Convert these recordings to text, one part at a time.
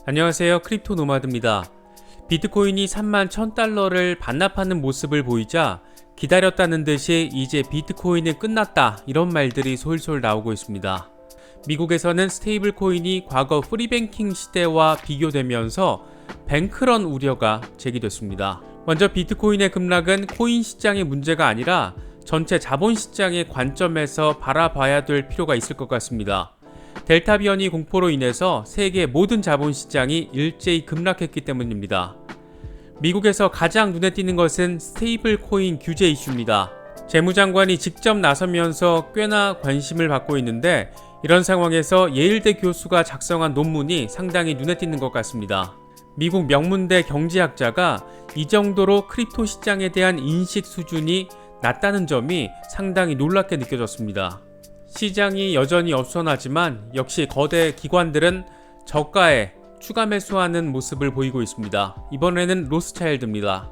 안녕하세요. 크립토 노마드입니다. 비트코인이 31,000달러를 반납하는 모습을 보이자 기다렸다는 듯이 이제 비트코인은 끝났다 이런 말들이 솔솔 나오고 있습니다. 미국에서는 스테이블 코인이 과거 프리뱅킹 시대와 비교되면서 뱅크런 우려가 제기됐습니다. 먼저 비트코인의 급락은 코인 시장의 문제가 아니라 전체 자본 시장의 관점에서 바라봐야 될 필요가 있을 것 같습니다. 델타 변이 공포로 인해서 세계 모든 자본시장이 일제히 급락했기 때문입니다. 미국에서 가장 눈에 띄는 것은 스테이블 코인 규제 이슈입니다. 재무장관이 직접 나서면서 꽤나 관심을 받고 있는데 이런 상황에서 예일대 교수가 작성한 논문이 상당히 눈에 띄는 것 같습니다. 미국 명문대 경제학자가 이 정도로 크립토 시장에 대한 인식 수준이 낮다는 점이 상당히 놀랍게 느껴졌습니다. 시장이 여전히 어수선하지만 역시 거대 기관들은 저가에 추가 매수하는 모습을 보이고 있습니다. 이번에는 로스차일드입니다.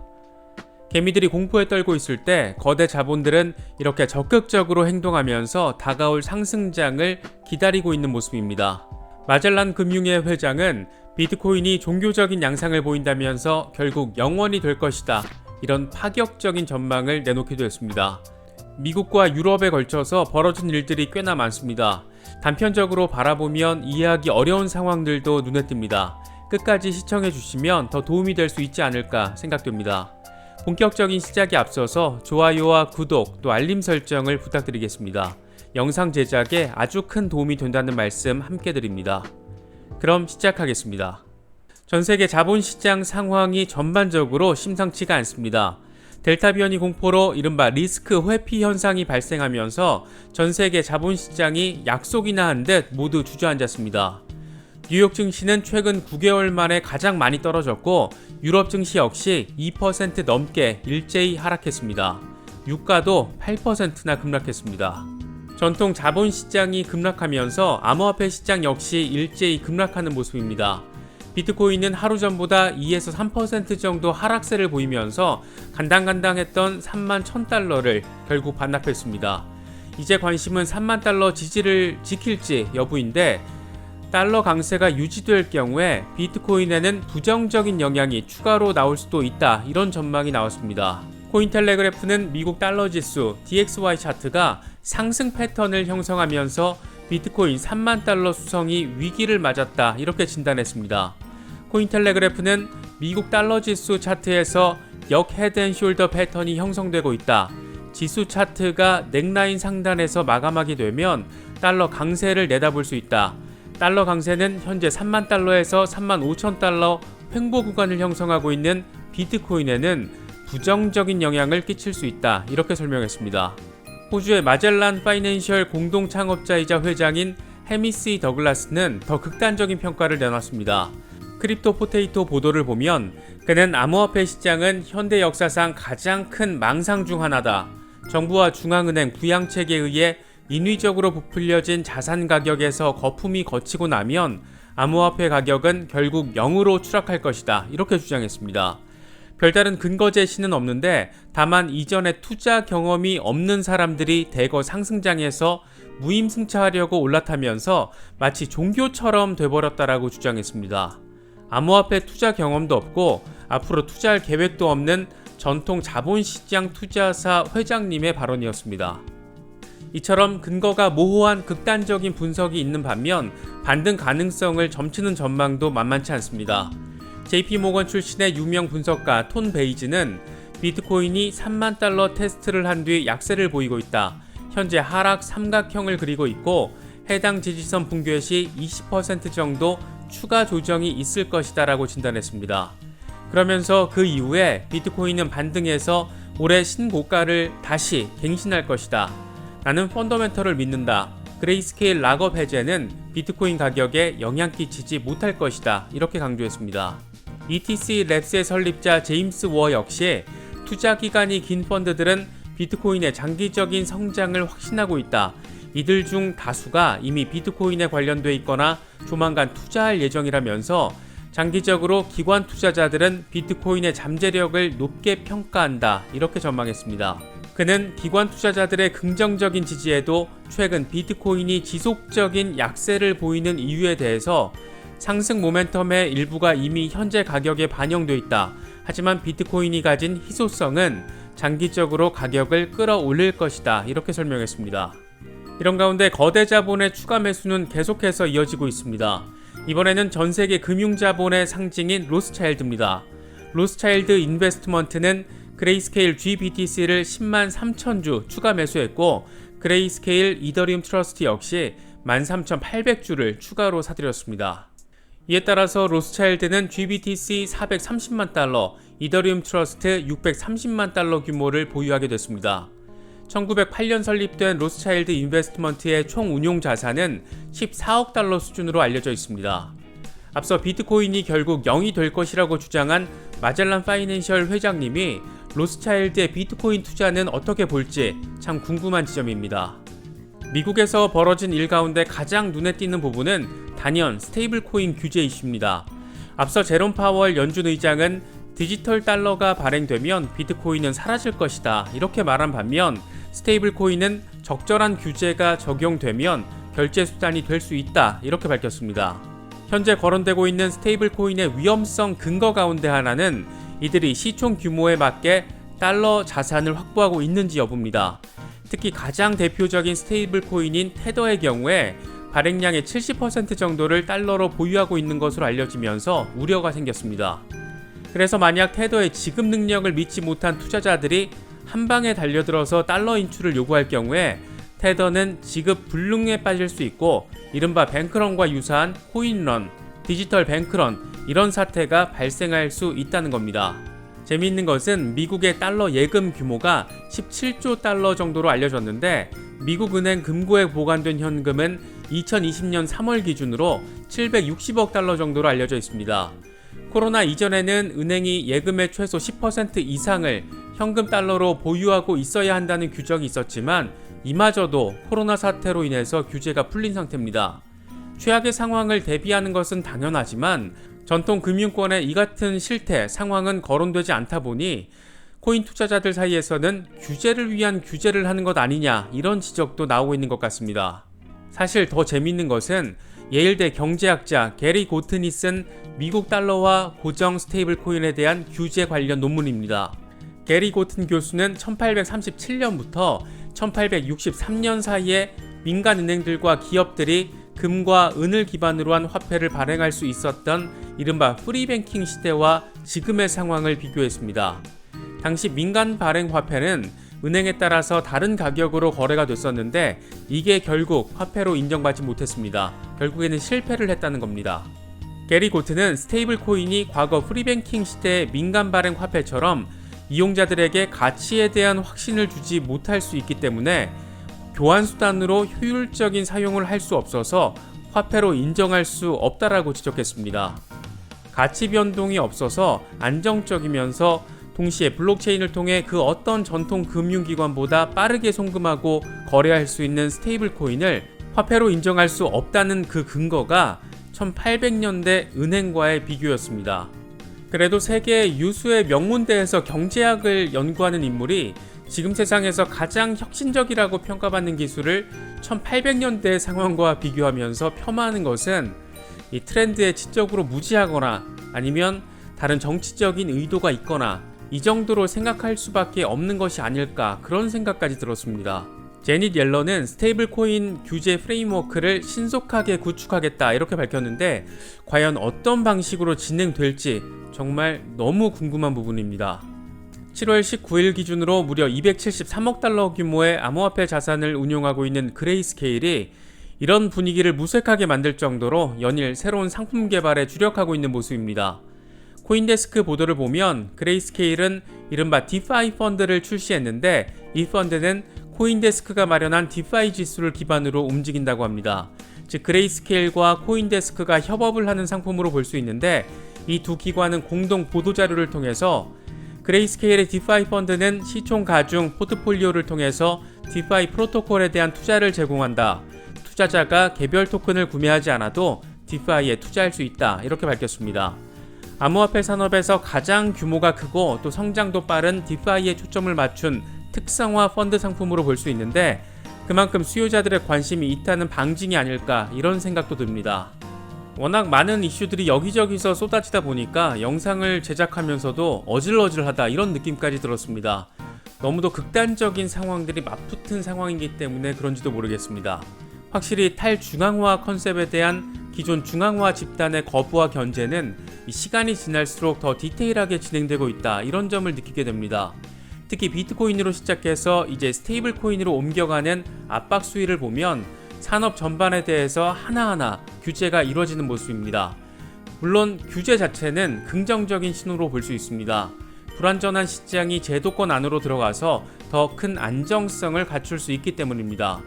개미들이 공포에 떨고 있을 때 거대 자본들은 이렇게 적극적으로 행동하면서 다가올 상승장을 기다리고 있는 모습입니다. 마젤란 금융의 회장은 비트코인이 종교적인 양상을 보인다면서 결국 영원이 될 것이다. 이런 파격적인 전망을 내놓기도 했습니다. 미국과 유럽에 걸쳐서 벌어진 일들이 꽤나 많습니다. 단편적으로 바라보면 이해하기 어려운 상황들도 눈에 띕니다. 끝까지 시청해 주시면 더 도움이 될 수 있지 않을까 생각됩니다. 본격적인 시작에 앞서서 좋아요와 구독 또 알림 설정을 부탁드리겠습니다. 영상 제작에 아주 큰 도움이 된다는 말씀 함께 드립니다. 그럼 시작하겠습니다. 전세계 자본시장 상황이 전반적으로 심상치가 않습니다. 델타 변이 공포로 이른바 리스크 회피 현상이 발생하면서 전세계 자본시장이 약속이나 한 듯 모두 주저앉았습니다. 뉴욕 증시는 최근 9개월 만에 가장 많이 떨어졌고 유럽 증시 역시 2% 넘게 일제히 하락했습니다. 유가도 8%나 급락했습니다. 전통 자본시장이 급락하면서 암호화폐 시장 역시 일제히 급락하는 모습입니다. 비트코인은 하루 전보다 2에서 3% 정도 하락세를 보이면서 간당간당했던 31,000달러를 결국 반납했습니다. 이제 관심은 30,000달러 지지를 지킬지 여부인데 달러 강세가 유지될 경우에 비트코인에는 부정적인 영향이 추가로 나올 수도 있다 이런 전망이 나왔습니다. 코인텔레그래프는 미국 달러 지수 DXY 차트가 상승 패턴을 형성하면서 비트코인 30,000달러 수성이 위기를 맞았다 이렇게 진단했습니다. 코인텔레그래프는 미국 달러 지수 차트에서 역 헤드앤숄더 패턴이 형성되고 있다. 지수 차트가 넥라인 상단에서 마감하게 되면 달러 강세를 내다볼 수 있다. 달러 강세는 현재 30,000달러에서 35,000달러 횡보 구간을 형성하고 있는 비트코인에는 부정적인 영향을 끼칠 수 있다. 이렇게 설명했습니다. 호주의 마젤란 파이낸셜 공동 창업자이자 회장인 해미스 더글라스는 더 극단적인 평가를 내놨습니다. 크립토 포테이토 보도를 보면 그는 암호화폐 시장은 현대 역사상 가장 큰 망상 중 하나다. 정부와 중앙은행 부양책에 의해 인위적으로 부풀려진 자산 가격에서 거품이 거치고 나면 암호화폐 가격은 결국 0으로 추락할 것이다. 이렇게 주장했습니다. 별다른 근거 제시는 없는데 다만 이전에 투자 경험이 없는 사람들이 대거 상승장에서 무임승차하려고 올라타면서 마치 종교처럼 돼버렸다라고 주장했습니다. 암호화폐 투자 경험도 없고 앞으로 투자할 계획도 없는 전통 자본시장 투자사 회장님의 발언이었습니다. 이처럼 근거가 모호한 극단적인 분석이 있는 반면 반등 가능성을 점치는 전망도 만만치 않습니다. JP모건 출신의 유명 분석가 톤 베이즈는 비트코인이 30,000달러 테스트를 한 뒤 약세를 보이고 있다. 현재 하락 삼각형을 그리고 있고 해당 지지선 붕괴 시 20% 정도 추가 조정이 있을 것이다 라고 진단했습니다. 그러면서 그 이후에 비트코인은 반등해서 올해 신고가를 다시 갱신할 것이다. 나는 펀더멘털을 믿는다. 그레이스케일 락업 해제는 비트코인 가격에 영향 끼치지 못할 것이다. 이렇게 강조했습니다. ETC 랩스의 설립자 제임스 워 역시 투자 기간이 긴 펀드들은 비트코인의 장기적인 성장을 확신하고 있다. 이들 중 다수가 이미 비트코인에 관련돼 있거나 조만간 투자할 예정이라면서 장기적으로 기관 투자자들은 비트코인의 잠재력을 높게 평가한다. 이렇게 전망했습니다. 그는 기관 투자자들의 긍정적인 지지에도 최근 비트코인이 지속적인 약세를 보이는 이유에 대해서 상승 모멘텀의 일부가 이미 현재 가격에 반영돼 있다. 하지만 비트코인이 가진 희소성은 장기적으로 가격을 끌어올릴 것이다. 이렇게 설명했습니다. 이런 가운데 거대 자본의 추가 매수는 계속해서 이어지고 있습니다. 이번에는 전 세계 금융자본의 상징인 로스차일드입니다. 로스차일드 인베스트먼트는 그레이스케일 GBTC를 10만 3천 추가 매수했고, 그레이스케일 이더리움 트러스트 역시 13,800주를 추가로 사들였습니다. 이에 따라서 로스차일드는 GBTC 430만 달러, 이더리움 트러스트 630만 달러 규모를 보유하게 됐습니다. 1908년 설립된 로스차일드 인베스트먼트의 총 운용 자산은 14억 달러 수준으로 알려져 있습니다. 앞서 비트코인이 결국 0이 될 것이라고 주장한 마젤란 파이낸셜 회장님이 로스차일드의 비트코인 투자는 어떻게 볼지 참 궁금한 지점입니다. 미국에서 벌어진 일 가운데 가장 눈에 띄는 부분은 단연 스테이블 코인 규제 이슈입니다. 앞서 제롬 파월 연준 의장은 디지털 달러가 발행되면 비트코인은 사라질 것이다, 이렇게 말한 반면 스테이블 코인은 적절한 규제가 적용되면 결제 수단이 될 수 있다, 이렇게 밝혔습니다. 현재 거론되고 있는 스테이블 코인의 위험성 근거 가운데 하나는 이들이 시총 규모에 맞게 달러 자산을 확보하고 있는지 여부입니다. 특히 가장 대표적인 스테이블 코인인 테더의 경우에 발행량의 70% 정도를 달러로 보유하고 있는 것으로 알려지면서 우려가 생겼습니다. 그래서 만약 테더의 지급 능력을 믿지 못한 투자자들이 한 방에 달려들어서 달러 인출을 요구할 경우에 테더는 지급 불능에 빠질 수 있고, 이른바 뱅크런과 유사한 코인런, 디지털 뱅크런, 이런 사태가 발생할 수 있다는 겁니다. 재미있는 것은 미국의 달러 예금 규모가 17조 달러 정도로 알려졌는데, 미국 은행 금고에 보관된 현금은 2020년 3월 기준으로 760억 달러 정도로 알려져 있습니다. 코로나 이전에는 은행이 예금의 최소 10% 이상을 현금 달러로 보유하고 있어야 한다는 규정이 있었지만, 이마저도 코로나 사태로 인해서 규제가 풀린 상태입니다. 최악의 상황을 대비하는 것은 당연하지만 전통 금융권의 이 같은 실태, 상황은 거론되지 않다 보니 코인 투자자들 사이에서는 규제를 위한 규제를 하는 것 아니냐, 이런 지적도 나오고 있는 것 같습니다. 사실 더 재밌는 것은 예일대 경제학자 게리 고튼이 쓴 미국 달러와 고정 스테이블 코인에 대한 규제 관련 논문입니다. 게리 고튼 교수는 1837년부터 1863년 사이에 민간 은행들과 기업들이 금과 은을 기반으로 한 화폐를 발행할 수 있었던 이른바 프리뱅킹 시대와 지금의 상황을 비교했습니다. 당시 민간 발행 화폐는 은행에 따라서 다른 가격으로 거래가 됐었는데, 이게 결국 화폐로 인정받지 못했습니다. 결국에는 실패를 했다는 겁니다. 게리 고튼은 스테이블 코인이 과거 프리뱅킹 시대의 민간 발행 화폐처럼 이용자들에게 가치에 대한 확신을 주지 못할 수 있기 때문에 교환수단으로 효율적인 사용을 할 수 없어서 화폐로 인정할 수 없다라고 지적했습니다. 가치 변동이 없어서 안정적이면서 동시에 블록체인을 통해 그 어떤 전통 금융기관보다 빠르게 송금하고 거래할 수 있는 스테이블 코인을 화폐로 인정할 수 없다는 그 근거가 1800년대 은행과의 비교였습니다. 그래도 세계 유수의 명문대에서 경제학을 연구하는 인물이 지금 세상에서 가장 혁신적이라고 평가받는 기술을 1800년대 상황과 비교하면서 폄하하는 것은 이 트렌드에 지적으로 무지하거나 아니면 다른 정치적인 의도가 있거나 이 정도로 생각할 수밖에 없는 것이 아닐까, 그런 생각까지 들었습니다. 제닛 옐런은 스테이블 코인 규제 프레임워크를 신속하게 구축하겠다, 이렇게 밝혔는데 과연 어떤 방식으로 진행될지 정말 너무 궁금한 부분입니다. 7월 19일 기준으로 무려 273억 달러 규모의 암호화폐 자산을 운용하고 있는 그레이스케일이 이런 분위기를 무색하게 만들 정도로 연일 새로운 상품 개발에 주력하고 있는 모습입니다. 코인데스크 보도를 보면 그레이스케일은 이른바 디파이 펀드를 출시했는데, 이 펀드는 코인데스크가 마련한 디파이 지수를 기반으로 움직인다고 합니다. 즉 그레이스케일과 코인데스크가 협업을 하는 상품으로 볼 수 있는데, 이 두 기관은 공동 보도자료를 통해서 그레이스케일의 디파이 펀드는 시총 가중 포트폴리오를 통해서 디파이 프로토콜에 대한 투자를 제공한다. 투자자가 개별 토큰을 구매하지 않아도 디파이에 투자할 수 있다, 이렇게 밝혔습니다. 암호화폐 산업에서 가장 규모가 크고 또 성장도 빠른 디파이에 초점을 맞춘 특성화 펀드 상품으로 볼 수 있는데, 그만큼 수요자들의 관심이 있다는 방증이 아닐까, 이런 생각도 듭니다. 워낙 많은 이슈들이 여기저기서 쏟아지다 보니까 영상을 제작하면서도 어질어질하다 이런 느낌까지 들었습니다. 너무도 극단적인 상황들이 맞붙은 상황이기 때문에 그런지도 모르겠습니다. 확실히 탈중앙화 컨셉에 대한 기존 중앙화 집단의 거부와 견제는 시간이 지날수록 더 디테일하게 진행되고 있다 이런 점을 느끼게 됩니다. 특히 비트코인으로 시작해서 이제 스테이블 코인으로 옮겨가는 압박 수위를 보면 산업 전반에 대해서 하나하나 규제가 이루어지는 모습입니다. 물론 규제 자체는 긍정적인 신호로 볼 수 있습니다. 불완전한 시장이 제도권 안으로 들어가서 더 큰 안정성을 갖출 수 있기 때문입니다.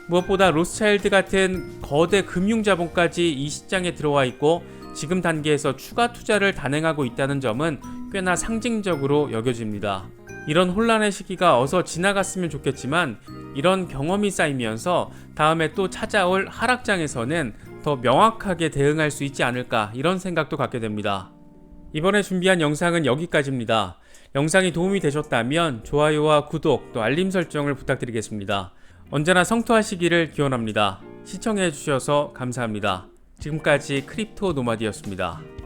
무엇보다 로스차일드 같은 거대 금융자본까지 이 시장에 들어와 있고 지금 단계에서 추가 투자를 단행하고 있다는 점은 꽤나 상징적으로 여겨집니다. 이런 혼란의 시기가 어서 지나갔으면 좋겠지만 이런 경험이 쌓이면서 다음에 또 찾아올 하락장에서는 더 명확하게 대응할 수 있지 않을까 이런 생각도 갖게 됩니다. 이번에 준비한 영상은 여기까지입니다. 영상이 도움이 되셨다면 좋아요와 구독 또 알림 설정을 부탁드리겠습니다. 언제나 성토하시기를 기원합니다. 시청해주셔서 감사합니다. 지금까지 크립토 노마디였습니다.